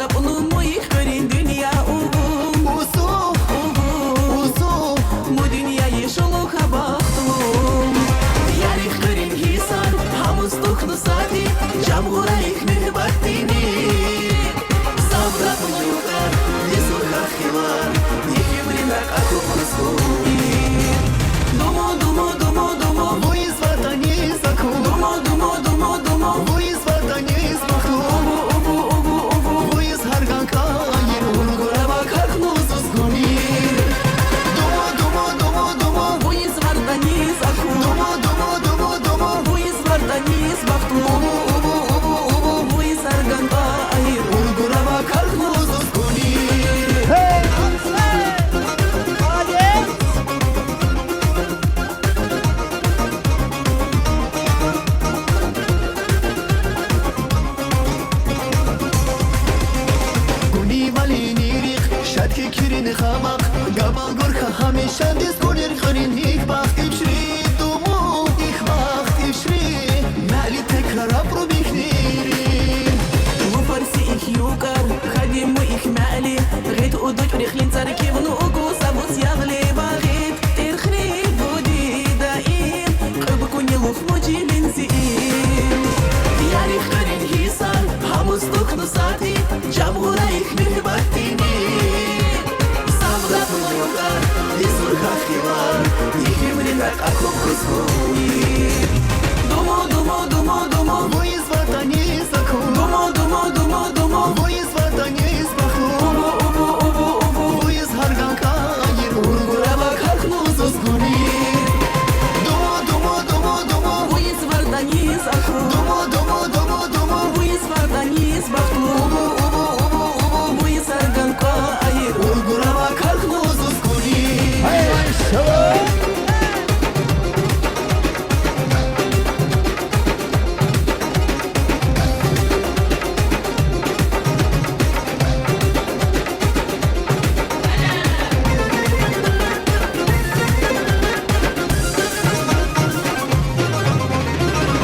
запну моїх корінь dünya uğum Uğum Mu dünyayı şoluğa baktım Yarih korін hisan Hamuz тухну сади Jamgura ihmih baktini Sabratnu yuhar Lisurha khilar Yihim rinak aku masuhi Dumo, dumo, dumo, dumo Voiz vatani zaku Dumo, dumo, dumo, dumo Voiz vatani zmachu Ubu, ubu, ubu, ubu Voiz hargan kayir Urgura bakak nuzuz gumir Dumo, dumo, dumo, dumo Bu iz var da niz aku Dumo, dumo, dumo, dumo Bu iz var da niz baktım Ubu, ubu, ubu, ubu Bu iz argan kayir Urgura bakak nuzuz gumir Guni vali nirik Şadki kirin khamak Gamal gorka hamishan Diz gunir kharin hik bakht İçri dumu ik bakht İçri Mali tekrar apru biknirin Bu farsi ik yukar Khadim mu ik mali Git uduk rikhlin tarkibnu ugu Sabus yagli bagit Tirkhni budi daim Qibkun yiluf mujilin ziin Yarih korin hisan Hamuz tuknu sati Jamgura ihmih baktini Sabratnu yuhar Lisurha khilar Yihim rinak aku masuhi Dumo, dumo, dumo, dumo Voiz vatani zaku Dumo, dumo, dumo, dumo Voiz vatani zmachu Ubu, ubu, ubu, ubu Voiz hargan kayir Urgura bakak nuzuz gumir Dumo, dumo, dumo, dumo Bu iz var da niz aku Dumo, dumo, dumo, dumo Bu iz var da niz baktım Ubu, ubu, ubu, ubu Bu iz argan kayir Urgura bakak nuzuz gumir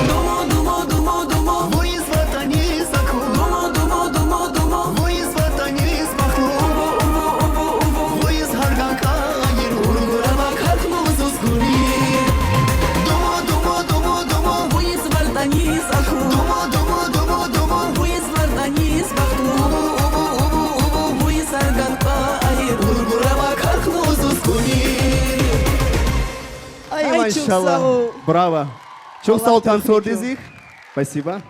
Dumo, dumo, dumo, dumo Voiz vatani zaku Dumo, dumo, dumo, dumo Voiz vatani zmachu Ubu, ubu, ubu, ubu Voiz hargan kayir Urgura bakak nuzuz gumir Dumo, dumo, dumo, dumo Bu iz var da niz aku Dumo, dumo, dumo, dumo Bu iz var da niz baktım Ubu, ubu, ubu, ubu Bu iz argan kayir Urgura bakak nuzuz gumir Ай, Ай, çok maşallah. sağ ol. Bravo. Çok sağ ol Allah Tantor tebrik ediyorum. Dizik. Спасибо.